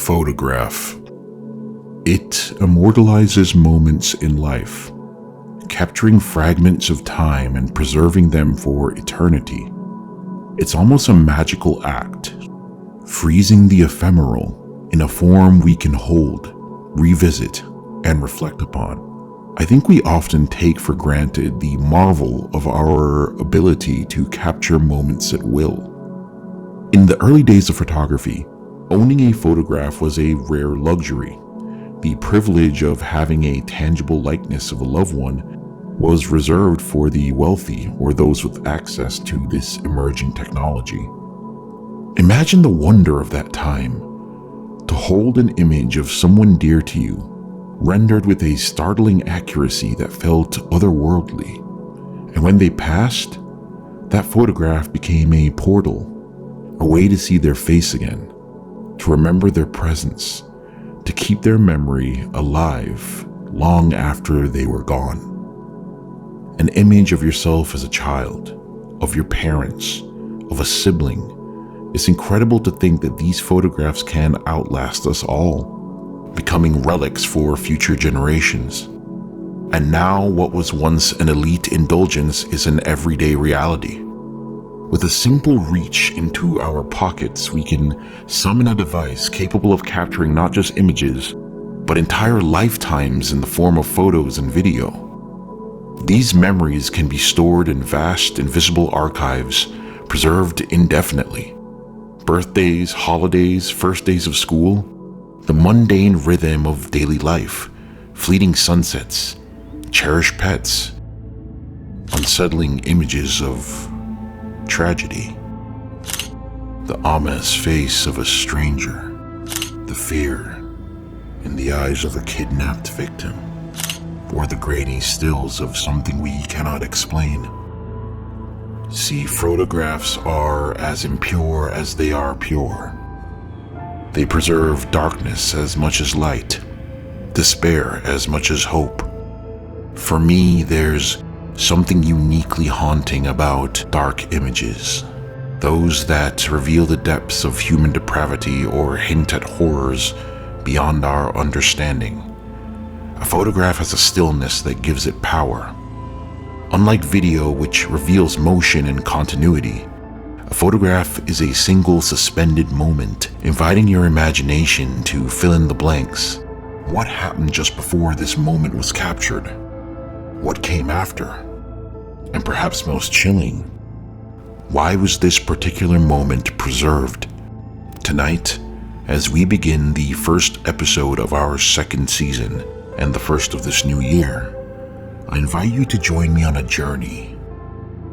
photograph. It immortalizes moments in life, capturing fragments of time and preserving them for eternity. It's almost a magical act, freezing the ephemeral in a form we can hold, revisit, and reflect upon. I think we often take for granted the marvel of our ability to capture moments at will. In the early days of photography, owning a photograph was a rare luxury. The privilege of having a tangible likeness of a loved one was reserved for the wealthy or those with access to this emerging technology. Imagine the wonder of that time, to hold an image of someone dear to you, rendered with a startling accuracy that felt otherworldly. And when they passed, that photograph became a portal, a way to see their face again, to remember their presence, to keep their memory alive long after they were gone. An image of yourself as a child, of your parents, of a sibling. It's incredible to think that these photographs can outlast us all, becoming relics for future generations. And now what was once an elite indulgence is an everyday reality. With a simple reach into our pockets, we can summon a device capable of capturing not just images, but entire lifetimes in the form of photos and video. These memories can be stored in vast, invisible archives, preserved indefinitely. Birthdays, holidays, first days of school, the mundane rhythm of daily life, fleeting sunsets, cherished pets, unsettling images of tragedy, the ominous face of a stranger, the fear in the eyes of a kidnapped victim, or the grainy stills of something we cannot explain. See, photographs are as impure as they are pure. They preserve darkness as much as light, despair as much as hope. For me, there's something uniquely haunting about dark images, those that reveal the depths of human depravity or hint at horrors beyond our understanding. A photograph has a stillness that gives it power. Unlike video, which reveals motion and continuity, a photograph is a single suspended moment, inviting your imagination to fill in the blanks. What happened just before this moment was captured? What came after? And perhaps most chilling, why was this particular moment preserved? Tonight, as we begin the first episode of our second season and the first of this new year, I invite you to join me on a journey.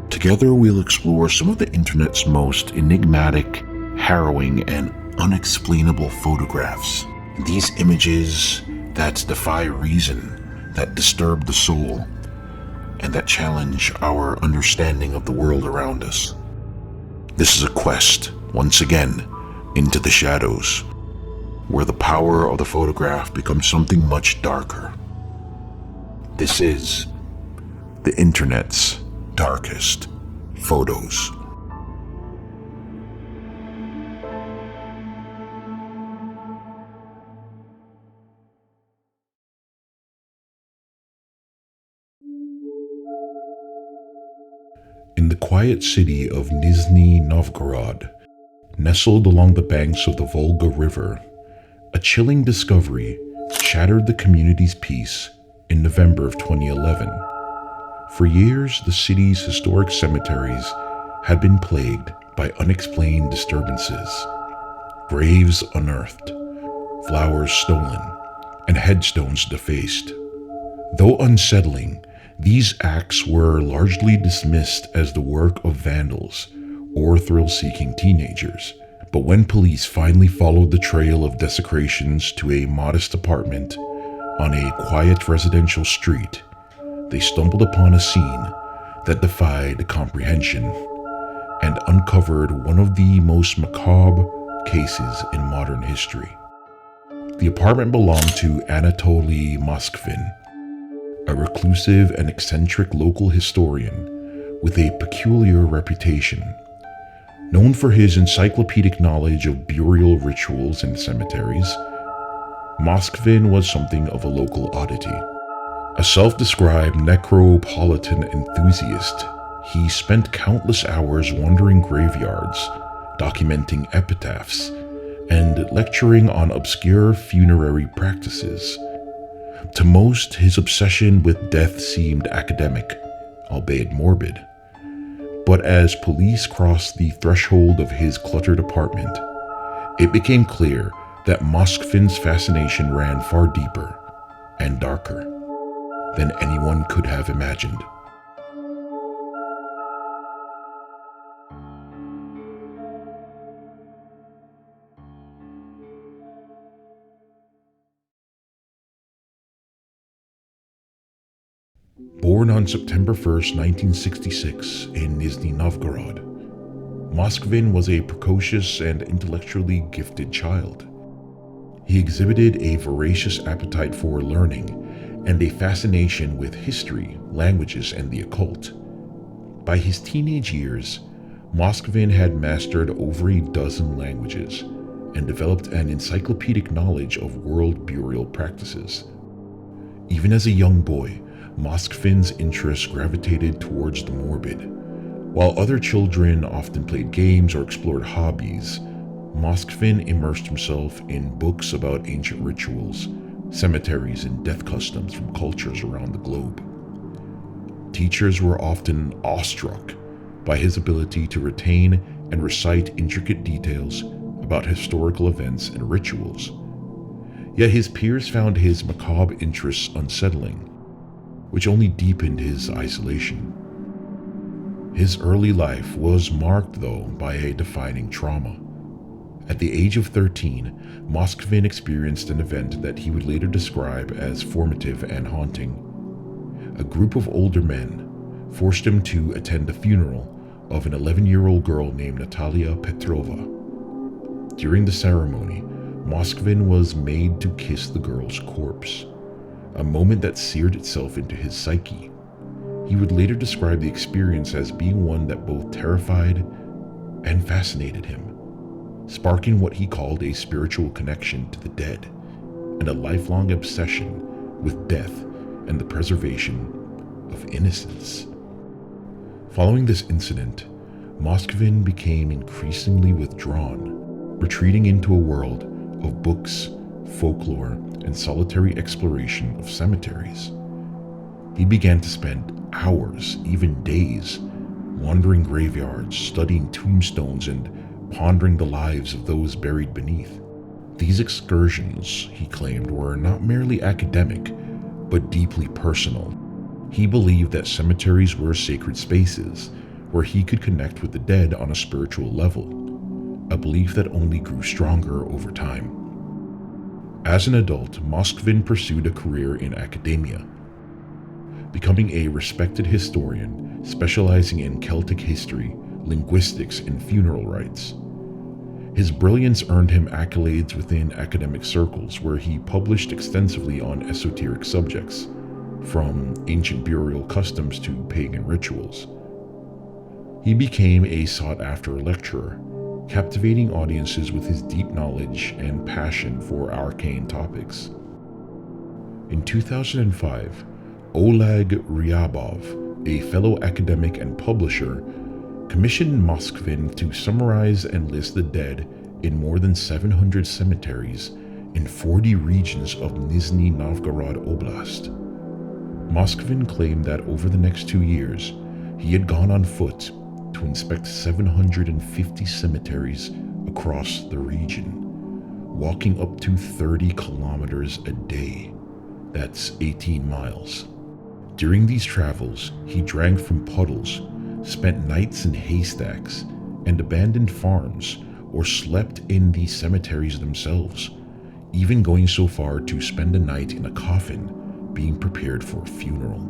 Together we'll explore some of the internet's most enigmatic, harrowing, and unexplainable photographs. These images that defy reason, that disturb the soul, and that challenge our understanding of the world around us. This is a quest, once again, into the shadows, where the power of the photograph becomes something much darker. This is the internet's darkest photos. In the quiet city of Nizhny Novgorod, nestled along the banks of the Volga River, a chilling discovery shattered the community's peace in November of 2011. For years, the city's historic cemeteries had been plagued by unexplained disturbances. Graves unearthed, flowers stolen, and headstones defaced. Though unsettling, these acts were largely dismissed as the work of vandals or thrill-seeking teenagers. But when police finally followed the trail of desecrations to a modest apartment on a quiet residential street, they stumbled upon a scene that defied comprehension and uncovered one of the most macabre cases in modern history. The apartment belonged to Anatoly Moskvin, a reclusive and eccentric local historian with a peculiar reputation. Known for his encyclopedic knowledge of burial rituals and cemeteries, Moskvin was something of a local oddity. A self-described necropolitan enthusiast, he spent countless hours wandering graveyards, documenting epitaphs, and lecturing on obscure funerary practices. To most, his obsession with death seemed academic, albeit morbid. But as police crossed the threshold of his cluttered apartment, it became clear that Moskvin's fascination ran far deeper and darker than anyone could have imagined. Born on September 1st, 1966 in Nizhny Novgorod, Moskvin was a precocious and intellectually gifted child. He exhibited a voracious appetite for learning and a fascination with history, languages, and the occult. By his teenage years, Moskvin had mastered over a dozen languages and developed an encyclopedic knowledge of world burial practices. Even as a young boy, Moskvin's interests gravitated towards the morbid. While other children often played games or explored hobbies, Moskvin immersed himself in books about ancient rituals, cemeteries, and death customs from cultures around the globe. Teachers were often awestruck by his ability to retain and recite intricate details about historical events and rituals. Yet his peers found his macabre interests unsettling, which only deepened his isolation. His early life was marked, though, by a defining trauma. At the age of 13, Moskvin experienced an event that he would later describe as formative and haunting. A group of older men forced him to attend the funeral of an 11-year-old girl named Natalia Petrova. During the ceremony, Moskvin was made to kiss the girl's corpse, a moment that seared itself into his psyche. He would later describe the experience as being one that both terrified and fascinated him, sparking what he called a spiritual connection to the dead and a lifelong obsession with death and the preservation of innocence. Following this incident, Moskvin became increasingly withdrawn, retreating into a world of books, folklore, and solitary exploration of cemeteries. He began to spend hours, even days, wandering graveyards, studying tombstones, and pondering the lives of those buried beneath. These excursions, he claimed, were not merely academic, but deeply personal. He believed that cemeteries were sacred spaces where he could connect with the dead on a spiritual level, a belief that only grew stronger over time. As an adult, Moskvin pursued a career in academia, becoming a respected historian specializing in Celtic history, linguistics, and funeral rites. His brilliance earned him accolades within academic circles, where he published extensively on esoteric subjects, from ancient burial customs to pagan rituals. He became a sought-after lecturer, captivating audiences with his deep knowledge and passion for arcane topics. In 2005, Oleg Ryabov, a fellow academic and publisher, commissioned Moskvin to summarize and list the dead in more than 700 cemeteries in 40 regions of Nizhny Novgorod Oblast. Moskvin claimed that over the next 2 years, he had gone on foot to inspect 750 cemeteries across the region, walking up to 30 kilometers a day. That's 18 miles. During these travels, he drank from puddles, spent nights in haystacks and abandoned farms, or slept in the cemeteries themselves, even going so far to spend a night in a coffin being prepared for a funeral.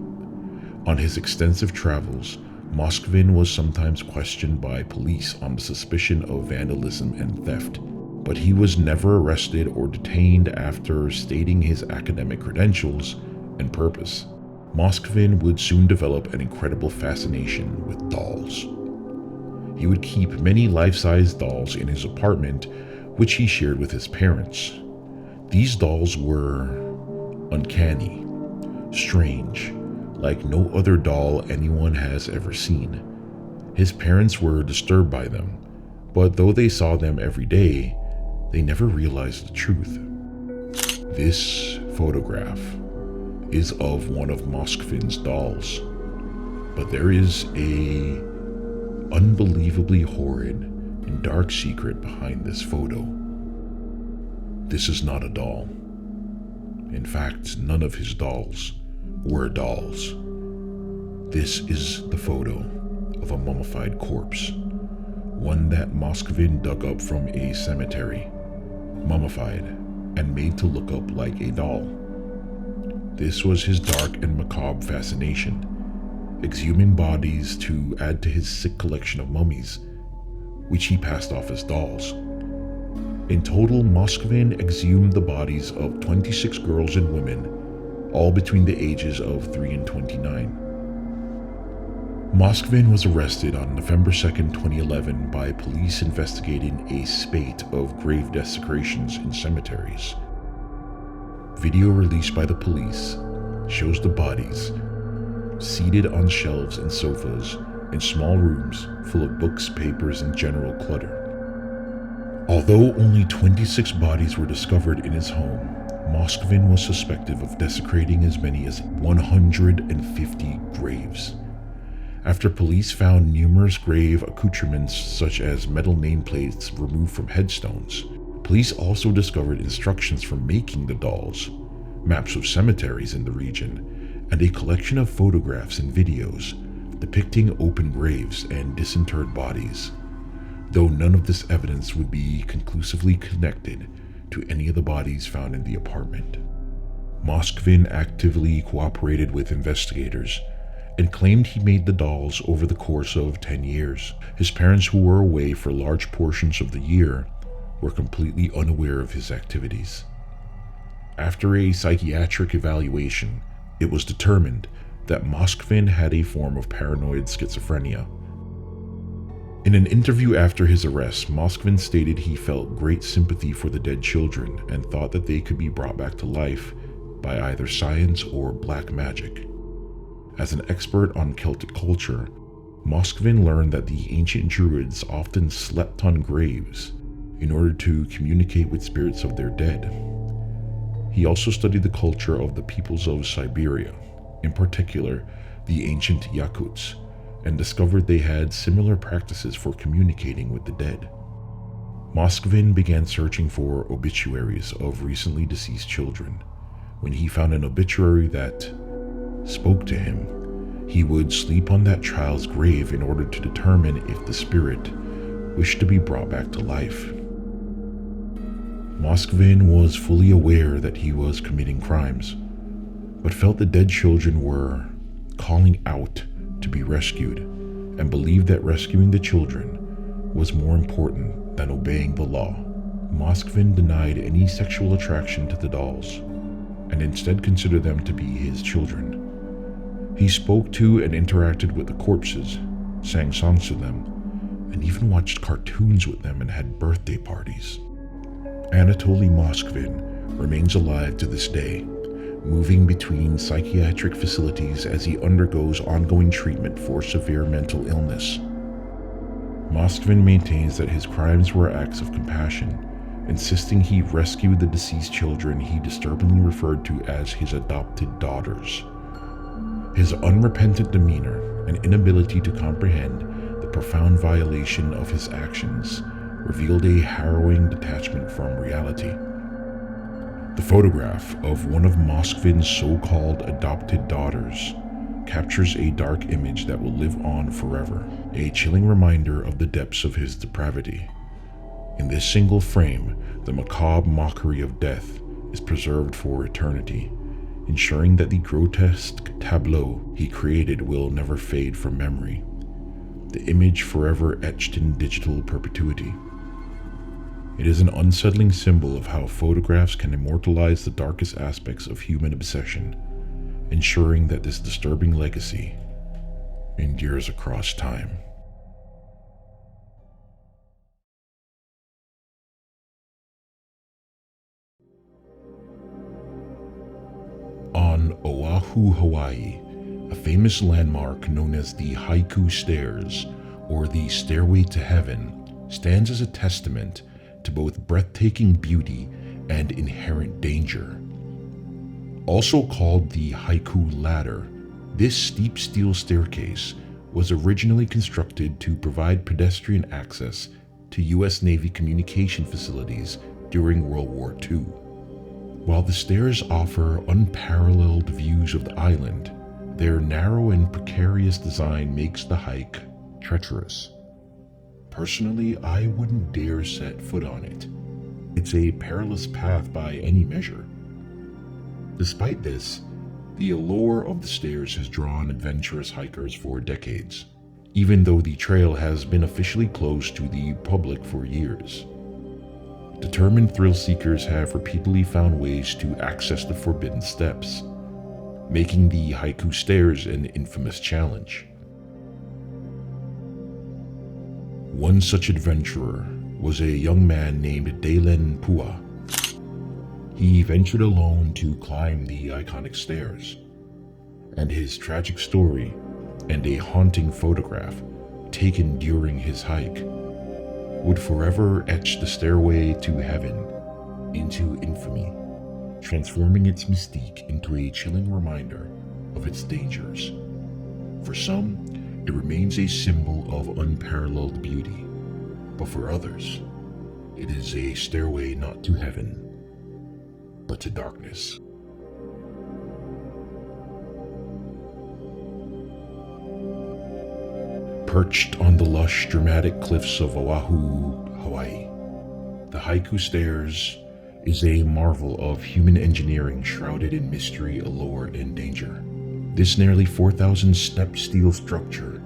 On his extensive travels, Moskvin was sometimes questioned by police on the suspicion of vandalism and theft, but he was never arrested or detained after stating his academic credentials and purpose. Moskvin would soon develop an incredible fascination with dolls. He would keep many life-size dolls in his apartment, which he shared with his parents. These dolls were uncanny, strange, like no other doll anyone has ever seen. His parents were disturbed by them, but though they saw them every day, they never realized the truth. This photograph is of one of Moskvin's dolls, but there is a unbelievably horrid and dark secret behind this photo. This is not a doll. In fact, none of his dolls were dolls. This is the photo of a mummified corpse, one that Moskvin dug up from a cemetery, mummified and made to look up like a doll. This was his dark and macabre fascination, exhuming bodies to add to his sick collection of mummies, which he passed off as dolls. In total, Moskvin exhumed the bodies of 26 girls and women, all between the ages of 3 and 29. Moskvin was arrested on November 2nd, 2011 by police investigating a spate of grave desecrations in cemeteries. Video released by the police shows the bodies seated on shelves and sofas in small rooms full of books, papers, and general clutter. Although only 26 bodies were discovered in his home, Moskvin was suspected of desecrating as many as 150 graves. After police found numerous grave accoutrements such as metal nameplates removed from headstones, police also discovered instructions for making the dolls, maps of cemeteries in the region, and a collection of photographs and videos depicting open graves and disinterred bodies, though none of this evidence would be conclusively connected to any of the bodies found in the apartment. Moskvin actively cooperated with investigators and claimed he made the dolls over the course of 10 years. His parents, who were away for large portions of the year, were completely unaware of his activities. After a psychiatric evaluation, it was determined that Moskvin had a form of paranoid schizophrenia. In an interview after his arrest, Moskvin stated he felt great sympathy for the dead children and thought that they could be brought back to life by either science or black magic. As an expert on Celtic culture, Moskvin learned that the ancient Druids often slept on graves in order to communicate with spirits of their dead. He also studied the culture of the peoples of Siberia, in particular the ancient Yakuts, and discovered they had similar practices for communicating with the dead. Moskvin began searching for obituaries of recently deceased children. When he found an obituary that spoke to him, he would sleep on that child's grave in order to determine if the spirit wished to be brought back to life. Moskvin was fully aware that he was committing crimes, but felt the dead children were calling out to be rescued, and believed that rescuing the children was more important than obeying the law. Moskvin denied any sexual attraction to the dolls, and instead considered them to be his children. He spoke to and interacted with the corpses, sang songs to them, and even watched cartoons with them and had birthday parties. Anatoly Moskvin remains alive to this day, moving between psychiatric facilities as he undergoes ongoing treatment for severe mental illness. Moskvin maintains that his crimes were acts of compassion, insisting he rescued the deceased children he disturbingly referred to as his adopted daughters. His unrepentant demeanor and inability to comprehend the profound violation of his actions revealed a harrowing detachment from reality. The photograph of one of Moskvin's so-called adopted daughters captures a dark image that will live on forever, a chilling reminder of the depths of his depravity. In this single frame, the macabre mockery of death is preserved for eternity, ensuring that the grotesque tableau he created will never fade from memory, the image forever etched in digital perpetuity. It is an unsettling symbol of how photographs can immortalize the darkest aspects of human obsession, ensuring that this disturbing legacy endures across time. Oahu, Hawaii, a famous landmark known as the Haiku Stairs, or the Stairway to Heaven, stands as a testament to both breathtaking beauty and inherent danger. Also called the Haiku Ladder, this steep steel staircase was originally constructed to provide pedestrian access to U.S. Navy communication facilities during World War II. While the stairs offer unparalleled views of the island, their narrow and precarious design makes the hike treacherous. Personally, I wouldn't dare set foot on it. It's a perilous path by any measure. Despite this, the allure of the stairs has drawn adventurous hikers for decades, even though the trail has been officially closed to the public for years. Determined thrill seekers have repeatedly found ways to access the forbidden steps, making the Haiku Stairs an infamous challenge. One such adventurer was a young man named Dalen Pua. He ventured alone to climb the iconic stairs, and his tragic story and a haunting photograph taken during his hike would forever etch the Stairway to Heaven into infamy, transforming its mystique into a chilling reminder of its dangers. For some, it remains a symbol of unparalleled beauty, but for others, it is a stairway not to heaven, but to darkness. Perched on the lush, dramatic cliffs of Oahu, Hawaii, the Haiku Stairs is a marvel of human engineering shrouded in mystery, allure, and danger. This nearly 4,000-step steel structure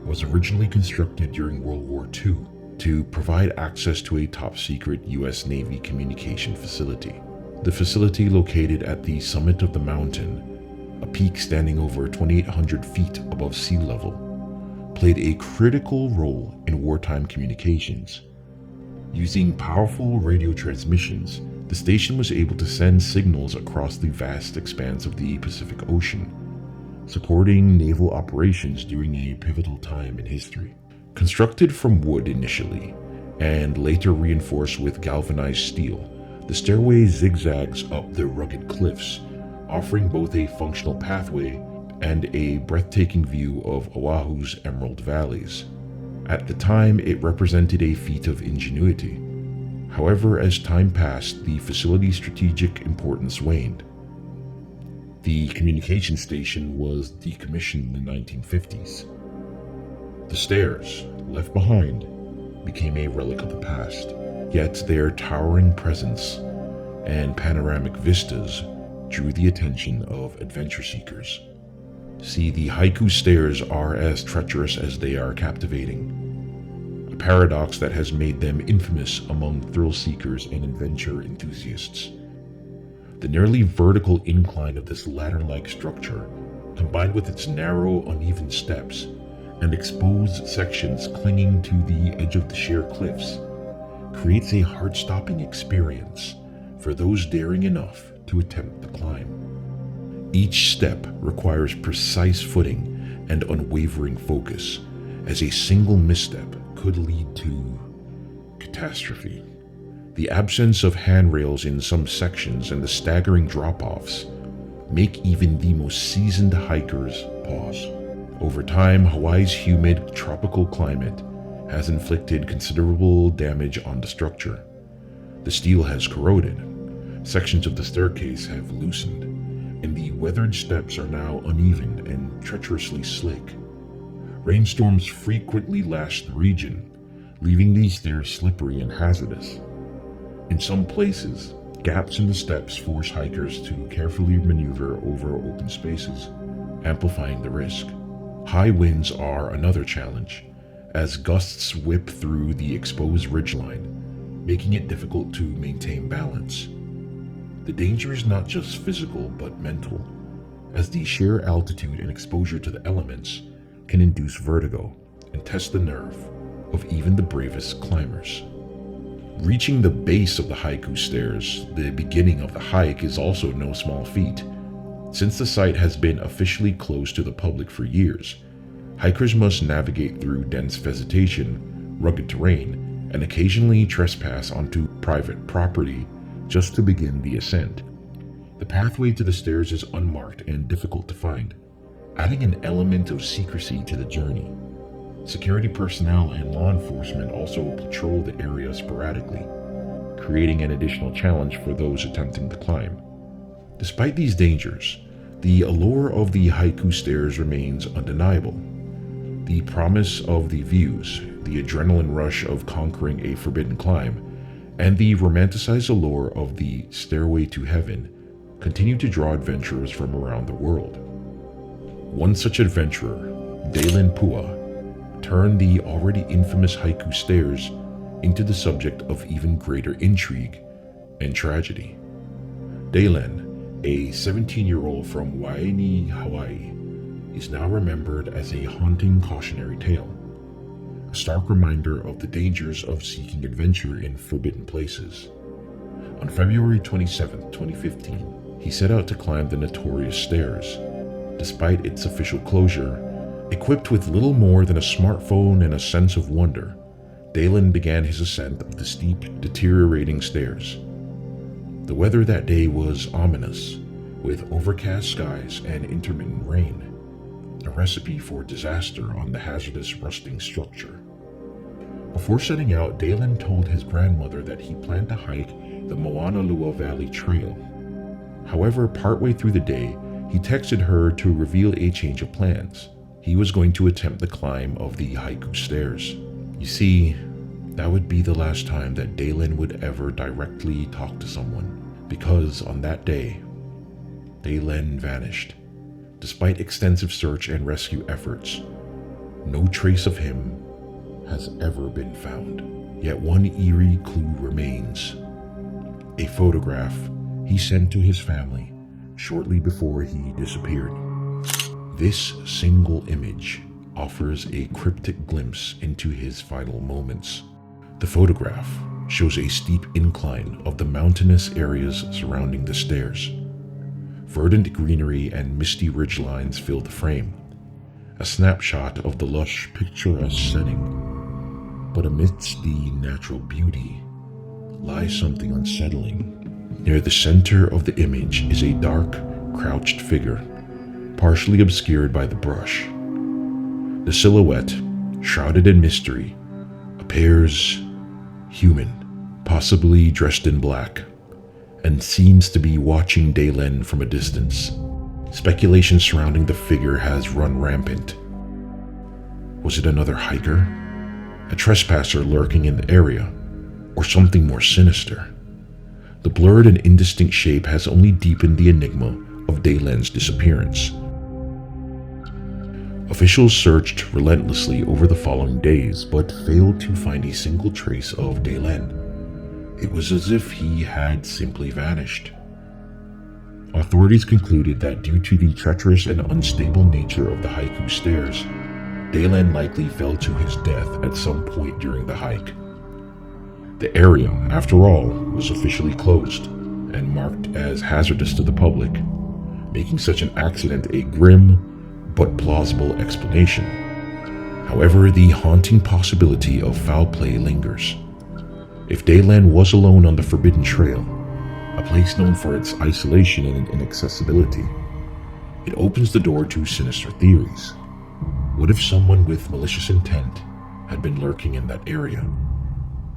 was originally constructed during World War II to provide access to a top-secret U.S. Navy communication facility. The facility, located at the summit of the mountain, a peak standing over 2,800 feet above sea level, played a critical role in wartime communications. Using powerful radio transmissions, the station was able to send signals across the vast expanse of the Pacific Ocean, supporting naval operations during a pivotal time in history. Constructed from wood initially, and later reinforced with galvanized steel, the stairway zigzags up the rugged cliffs, offering both a functional pathway and a breathtaking view of Oahu's emerald valleys. At the time, it represented a feat of ingenuity. However, as time passed, the facility's strategic importance waned. The communication station was decommissioned in the 1950s. The stairs, left behind, became a relic of the past, yet their towering presence and panoramic vistas drew the attention of adventure seekers. See, the Haiku Stairs are as treacherous as they are captivating, a paradox that has made them infamous among thrill seekers and adventure enthusiasts. The nearly vertical incline of this ladder-like structure, combined with its narrow, uneven steps and exposed sections clinging to the edge of the sheer cliffs, creates a heart-stopping experience for those daring enough to attempt the climb. Each step requires precise footing and unwavering focus, as a single misstep could lead to catastrophe. The absence of handrails in some sections and the staggering drop-offs make even the most seasoned hikers pause. Over time, Hawaii's humid tropical climate has inflicted considerable damage on the structure. The steel has corroded, sections of the staircase have loosened, and the weathered steps are now uneven and treacherously slick. Rainstorms frequently lash the region, leaving these stairs slippery and hazardous. In some places, gaps in the steps force hikers to carefully maneuver over open spaces, amplifying the risk. High winds are another challenge, as gusts whip through the exposed ridgeline, making it difficult to maintain balance. The danger is not just physical but mental, as the sheer altitude and exposure to the elements can induce vertigo and test the nerve of even the bravest climbers. Reaching the base of the Haiku Stairs, the beginning of the hike, is also no small feat. Since the site has been officially closed to the public for years, hikers must navigate through dense vegetation, rugged terrain, and occasionally trespass onto private property just to begin the ascent. The pathway to the stairs is unmarked and difficult to find, adding an element of secrecy to the journey. Security personnel and law enforcement also patrol the area sporadically, creating an additional challenge for those attempting the climb. Despite these dangers, the allure of the Haiku Stairs remains undeniable. The promise of the views, the adrenaline rush of conquering a forbidden climb, and the romanticized allure of the Stairway to Heaven continue to draw adventurers from around the world. One such adventurer, Dalen Pua, turned the already infamous Haiku Stairs into the subject of even greater intrigue and tragedy. Dalen, a 17-year-old from Waini, Hawaii, is now remembered as a haunting cautionary tale, a stark reminder of the dangers of seeking adventure in forbidden places. On February 27, 2015, he set out to climb the notorious stairs. Despite its official closure, equipped with little more than a smartphone and a sense of wonder, Dalen began his ascent of the steep, deteriorating stairs. The weather that day was ominous, with overcast skies and intermittent rain, a recipe for disaster on the hazardous rusting structure. Before setting out, Dalen told his grandmother that he planned to hike the Moanalua Valley Trail. However, partway through the day, he texted her to reveal a change of plans. He was going to attempt the climb of the Haiku Stairs. You see, that would be the last time that Dalen would ever directly talk to someone, because on that day, Dalen vanished. Despite extensive search and rescue efforts, no trace of him has ever been found. Yet one eerie clue remains: a photograph he sent to his family shortly before he disappeared. This single image offers a cryptic glimpse into his final moments. The photograph shows a steep incline of the mountainous areas surrounding the stairs. Verdant greenery and misty ridgelines fill the frame, a snapshot of the lush, picturesque setting. But amidst the natural beauty lies something unsettling. Near the center of the image is a dark, crouched figure, partially obscured by the brush. The silhouette, shrouded in mystery, appears human, possibly dressed in black, and seems to be watching Dalen from a distance. Speculation surrounding the figure has run rampant. Was it another hiker? A trespasser lurking in the area? Or something more sinister? The blurred and indistinct shape has only deepened the enigma of Dalen's disappearance. Officials searched relentlessly over the following days, but failed to find a single trace of Dalen. It was as if he had simply vanished. Authorities concluded that due to the treacherous and unstable nature of the Haiku Stairs, Dalen likely fell to his death at some point during the hike. The area, after all, was officially closed and marked as hazardous to the public, making such an accident a grim but plausible explanation. However, the haunting possibility of foul play lingers. If Dalen was alone on the Forbidden Trail, a place known for its isolation and inaccessibility, it opens the door to sinister theories. What if someone with malicious intent had been lurking in that area,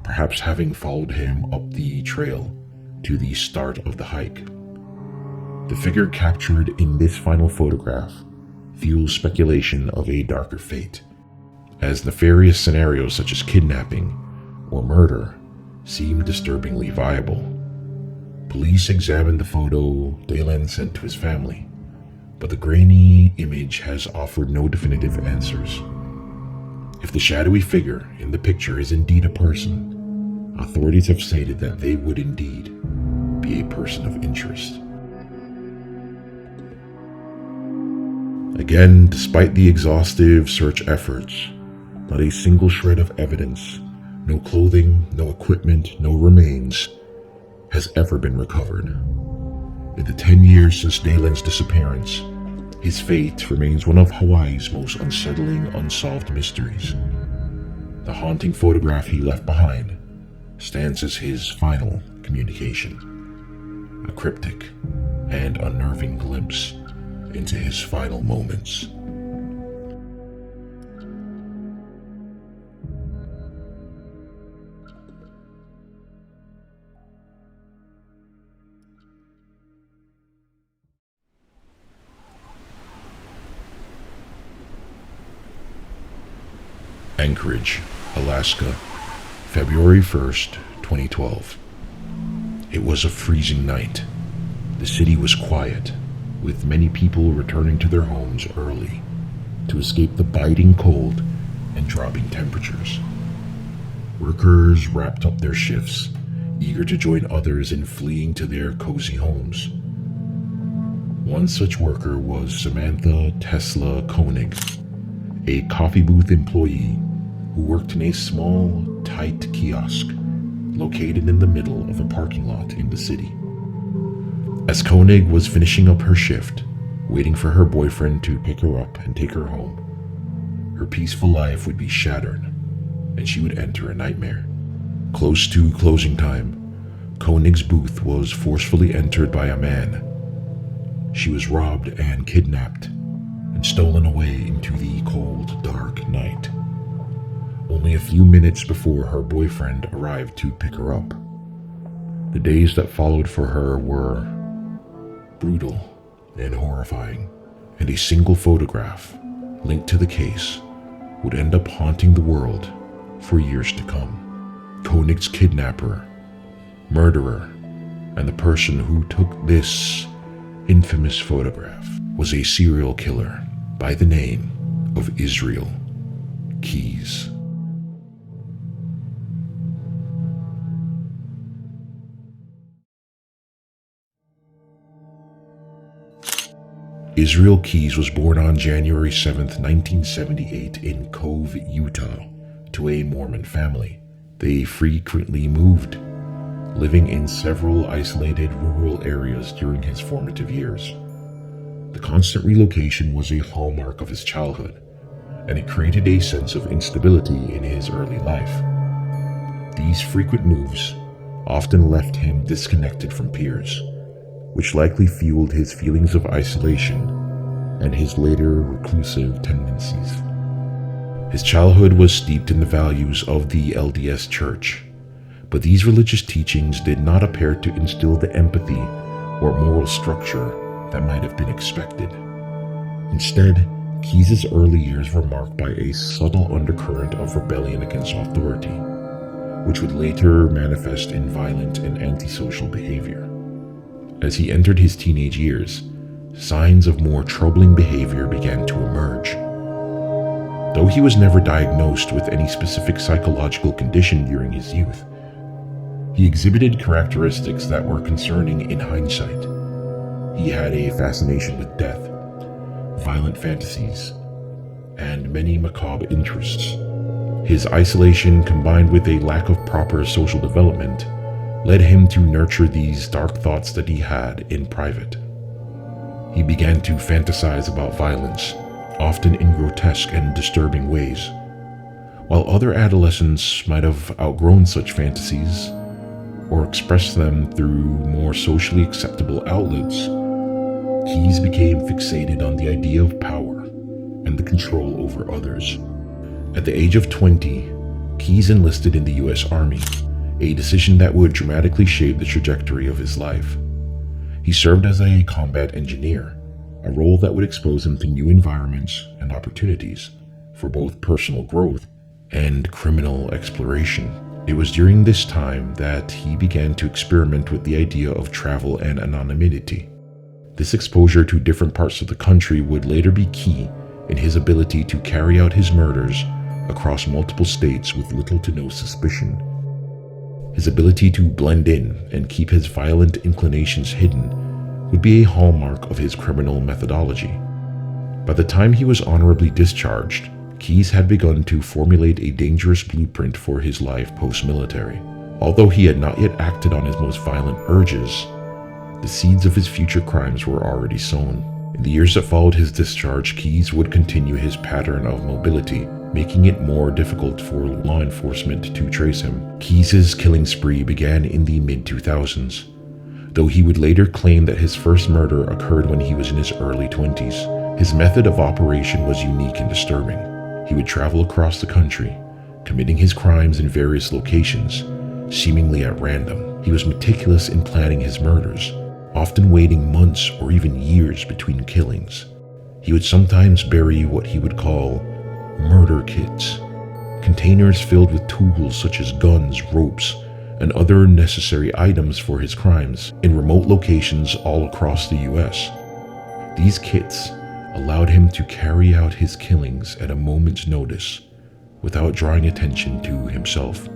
perhaps having followed him up the trail to the start of the hike? The figure captured in this final photograph fuels speculation of a darker fate, as nefarious scenarios such as kidnapping or murder seem disturbingly viable. Police examined the photo Dalen sent to his family, but the grainy image has offered no definitive answers. If the shadowy figure in the picture is indeed a person, authorities have stated that they would indeed be a person of interest. Again, despite the exhaustive search efforts, not a single shred of evidence, no clothing, no equipment, no remains, has ever been recovered. In the 10 years since Dalen's disappearance, his fate remains one of Hawaii's most unsettling unsolved mysteries. The haunting photograph he left behind stands as his final communication, a cryptic and unnerving glimpse into his final moments. Anchorage, Alaska, February 1st, 2012. It was a freezing night. The city was quiet, with many people returning to their homes early to escape the biting cold and dropping temperatures. Workers wrapped up their shifts, eager to join others in fleeing to their cozy homes. One such worker was Samantha Tesla Koenig, a coffee booth employee who worked in a small, tight kiosk located in the middle of a parking lot in the city. As Koenig was finishing up her shift, waiting for her boyfriend to pick her up and take her home, her peaceful life would be shattered, and she would enter a nightmare. Close to closing time, Koenig's booth was forcefully entered by a man. She was robbed and kidnapped, and stolen away into the cold, dark night. Only a few minutes before her boyfriend arrived to pick her up. The days that followed for her were brutal and horrifying, and a single photograph linked to the case would end up haunting the world for years to come. Koenig's kidnapper, murderer, and the person who took this infamous photograph was a serial killer by the name of Israel Keyes. Israel Keyes was born on January 7, 1978 in Cove, Utah, to a Mormon family. They frequently moved, living in several isolated rural areas during his formative years. The constant relocation was a hallmark of his childhood, and it created a sense of instability in his early life. These frequent moves often left him disconnected from peers, which likely fueled his feelings of isolation and his later reclusive tendencies. His childhood was steeped in the values of the LDS Church, but these religious teachings did not appear to instill the empathy or moral structure that might have been expected. Instead, Keyes' early years were marked by a subtle undercurrent of rebellion against authority, which would later manifest in violent and antisocial behavior. As he entered his teenage years, signs of more troubling behavior began to emerge. Though he was never diagnosed with any specific psychological condition during his youth, he exhibited characteristics that were concerning in hindsight. He had a fascination with death, violent fantasies, and many macabre interests. His isolation, combined with a lack of proper social development, led him to nurture these dark thoughts that he had in private. He began to fantasize about violence, often in grotesque and disturbing ways. While other adolescents might have outgrown such fantasies, or expressed them through more socially acceptable outlets, Keyes became fixated on the idea of power and the control over others. At the age of 20, Keyes enlisted in the U.S. Army, a decision that would dramatically shape the trajectory of his life. He served as a combat engineer, a role that would expose him to new environments and opportunities for both personal growth and criminal exploration. It was during this time that he began to experiment with the idea of travel and anonymity. This exposure to different parts of the country would later be key in his ability to carry out his murders across multiple states with little to no suspicion. His ability to blend in and keep his violent inclinations hidden would be a hallmark of his criminal methodology. By the time he was honorably discharged, Keyes had begun to formulate a dangerous blueprint for his life post-military. Although he had not yet acted on his most violent urges, The seeds of his future crimes were already sown. In the years that followed his discharge, Keyes would continue his pattern of mobility, making it more difficult for law enforcement to trace him. Keyes' killing spree began in the mid-2000s, though he would later claim that his first murder occurred when he was in his early 20s. His method of operation was unique and disturbing. He would travel across the country, committing his crimes in various locations, seemingly at random. He was meticulous in planning his murders, often waiting months or even years between killings. He would sometimes bury what he would call murder kits, containers filled with tools such as guns, ropes, and other necessary items for his crimes in remote locations all across the US. These kits allowed him to carry out his killings at a moment's notice without drawing attention to himself.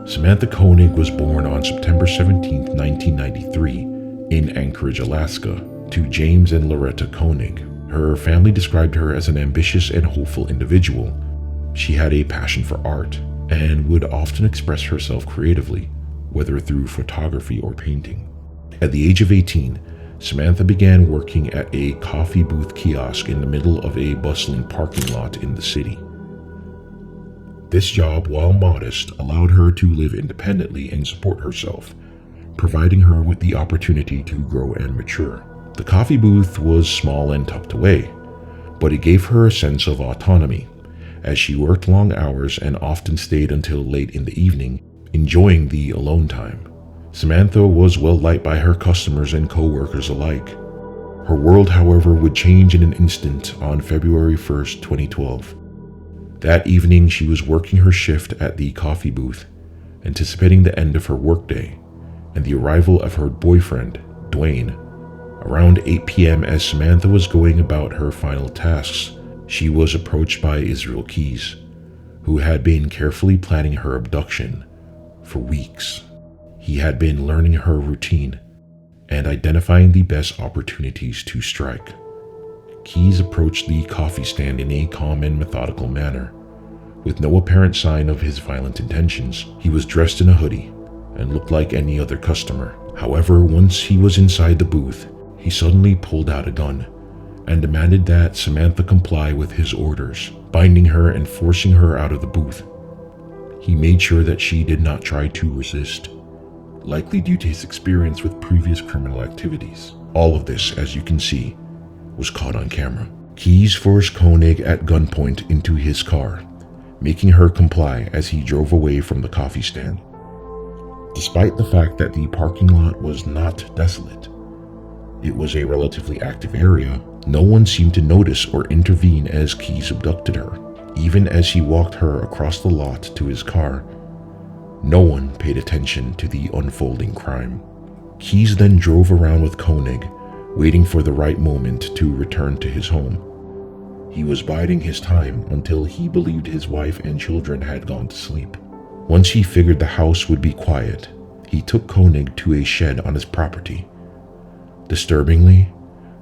Samantha Koenig was born on September 17, 1993, in Anchorage, Alaska, to James and Loretta Koenig. Her family described her as an ambitious and hopeful individual. She had a passion for art and would often express herself creatively, whether through photography or painting. At the age of 18, Samantha began working at a coffee booth kiosk in the middle of a bustling parking lot in the city. This job, while modest, allowed her to live independently and support herself, providing her with the opportunity to grow and mature. The coffee booth was small and tucked away, but it gave her a sense of autonomy, as she worked long hours and often stayed until late in the evening, enjoying the alone time. Samantha was well liked by her customers and co-workers alike. Her world, however, would change in an instant on February 1st, 2012. That evening, she was working her shift at the coffee booth, anticipating the end of her workday and the arrival of her boyfriend, Dwayne. Around 8 p.m., as Samantha was going about her final tasks, she was approached by Israel Keyes, who had been carefully planning her abduction for weeks. He had been learning her routine and identifying the best opportunities to strike. Keyes approached the coffee stand in a calm and methodical manner, with no apparent sign of his violent intentions. He was dressed in a hoodie and looked like any other customer. However, once he was inside the booth, he suddenly pulled out a gun and demanded that Samantha comply with his orders, binding her and forcing her out of the booth. He made sure that she did not try to resist, likely due to his experience with previous criminal activities. All of this, as you can see, was caught on camera. Keyes forced Koenig at gunpoint into his car, making her comply as he drove away from the coffee stand. Despite the fact that the parking lot was not desolate, it was a relatively active area, no one seemed to notice or intervene as Keyes abducted her. Even as he walked her across the lot to his car, no one paid attention to the unfolding crime. Keyes then drove around with Koenig, waiting for the right moment to return to his home. He was biding his time until he believed his wife and children had gone to sleep. Once he figured the house would be quiet, he took Koenig to a shed on his property. Disturbingly,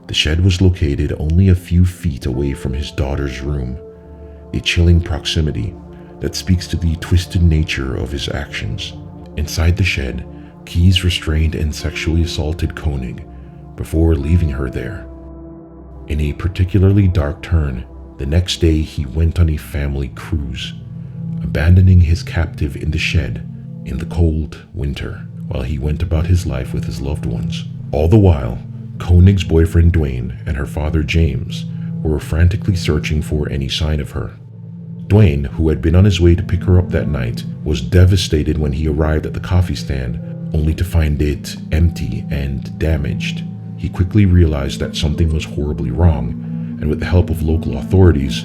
the shed was located only a few feet away from his daughter's room, a chilling proximity that speaks to the twisted nature of his actions. Inside the shed, Keyes restrained and sexually assaulted Koenig before leaving her there. In a particularly dark turn, the next day he went on a family cruise, abandoning his captive in the shed in the cold winter while he went about his life with his loved ones. All the while, Koenig's boyfriend Dwayne and her father James were frantically searching for any sign of her. Dwayne, who had been on his way to pick her up that night, was devastated when he arrived at the coffee stand, only to find it empty and damaged. He quickly realized that something was horribly wrong, and with the help of local authorities,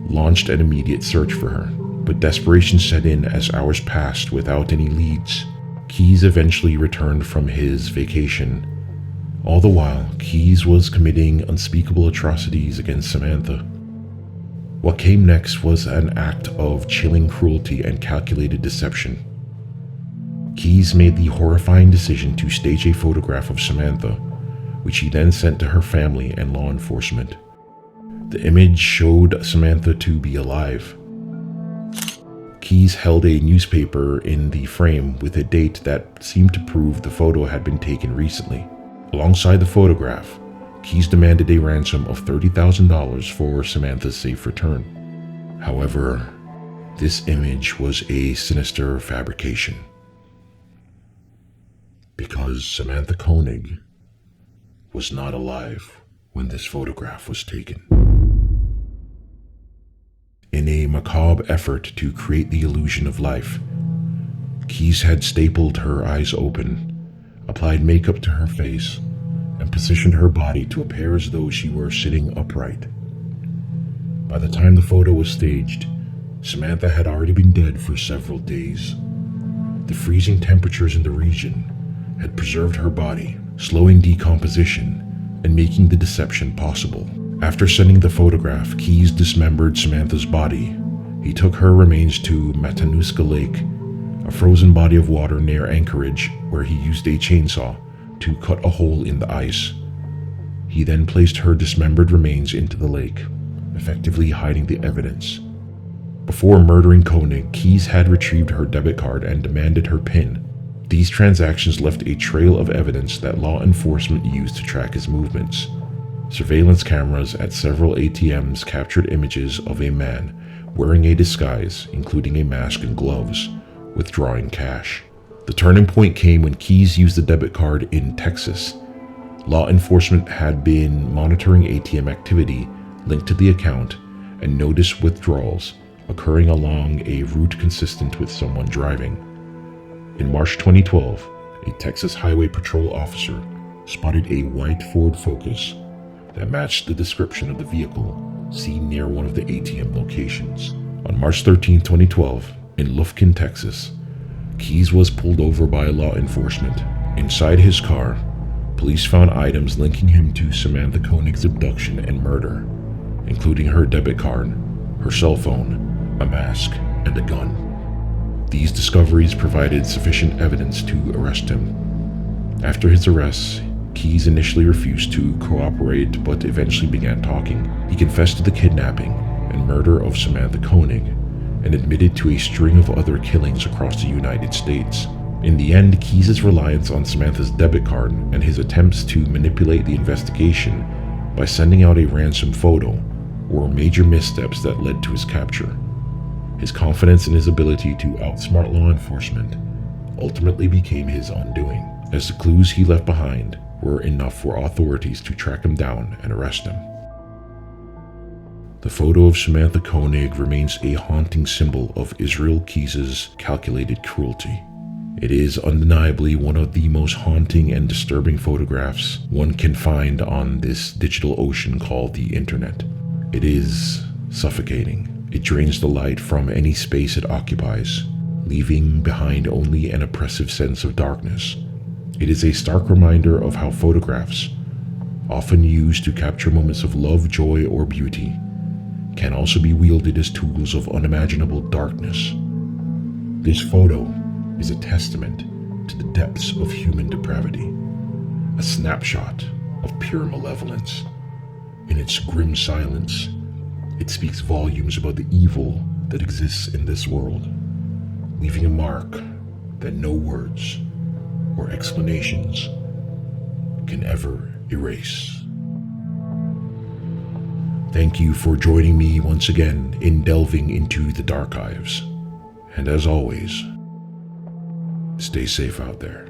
launched an immediate search for her. But desperation set in as hours passed without any leads. Keyes eventually returned from his vacation. All the while, Keyes was committing unspeakable atrocities against Samantha. What came next was an act of chilling cruelty and calculated deception. Keyes made the horrifying decision to stage a photograph of Samantha, which he then sent to her family and law enforcement. The image showed Samantha to be alive. Keyes held a newspaper in the frame with a date that seemed to prove the photo had been taken recently. Alongside the photograph, Keyes demanded a ransom of $30,000 for Samantha's safe return. However, this image was a sinister fabrication, because Samantha Koenig was not alive when this photograph was taken. In a macabre effort to create the illusion of life, Keyes had stapled her eyes open, applied makeup to her face, and positioned her body to appear as though she were sitting upright. By the time the photo was staged, Samantha had already been dead for several days. The freezing temperatures in the region had preserved her body, slowing decomposition and making the deception possible. After sending the photograph, Keyes dismembered Samantha's body. He took her remains to Matanuska Lake, a frozen body of water near Anchorage, where he used a chainsaw to cut a hole in the ice. He then placed her dismembered remains into the lake, effectively hiding the evidence. Before murdering Koenig, Keyes had retrieved her debit card and demanded her PIN. These transactions left a trail of evidence that law enforcement used to track his movements. Surveillance cameras at several ATMs captured images of a man wearing a disguise, including a mask and gloves, withdrawing cash. The turning point came when Keyes used the debit card in Texas. Law enforcement had been monitoring ATM activity linked to the account and noticed withdrawals occurring along a route consistent with someone driving. In March 2012, a Texas Highway Patrol officer spotted a white Ford Focus that matched the description of the vehicle seen near one of the ATM locations. On March 13, 2012, in Lufkin, Texas, Keyes was pulled over by law enforcement. Inside his car, police found items linking him to Samantha Koenig's abduction and murder, including her debit card, her cell phone, a mask, and a gun. These discoveries provided sufficient evidence to arrest him. After his arrest, Keyes initially refused to cooperate, but eventually began talking. He confessed to the kidnapping and murder of Samantha Koenig and admitted to a string of other killings across the United States. In the end, Keyes' reliance on Samantha's debit card and his attempts to manipulate the investigation by sending out a ransom photo were major missteps that led to his capture. His confidence in his ability to outsmart law enforcement ultimately became his undoing, as the clues he left behind were enough for authorities to track him down and arrest him. The photo of Samantha Koenig remains a haunting symbol of Israel Keyes' calculated cruelty. It is undeniably one of the most haunting and disturbing photographs one can find on this digital ocean called the internet. It is suffocating. It drains the light from any space it occupies, leaving behind only an oppressive sense of darkness. It is a stark reminder of how photographs, often used to capture moments of love, joy, or beauty, can also be wielded as tools of unimaginable darkness. This photo is a testament to the depths of human depravity, a snapshot of pure malevolence. In its grim silence, it speaks volumes about the evil that exists in this world, leaving a mark that no words or explanations can ever erase. Thank you for joining me once again in delving into the Darkhives. And as always, stay safe out there.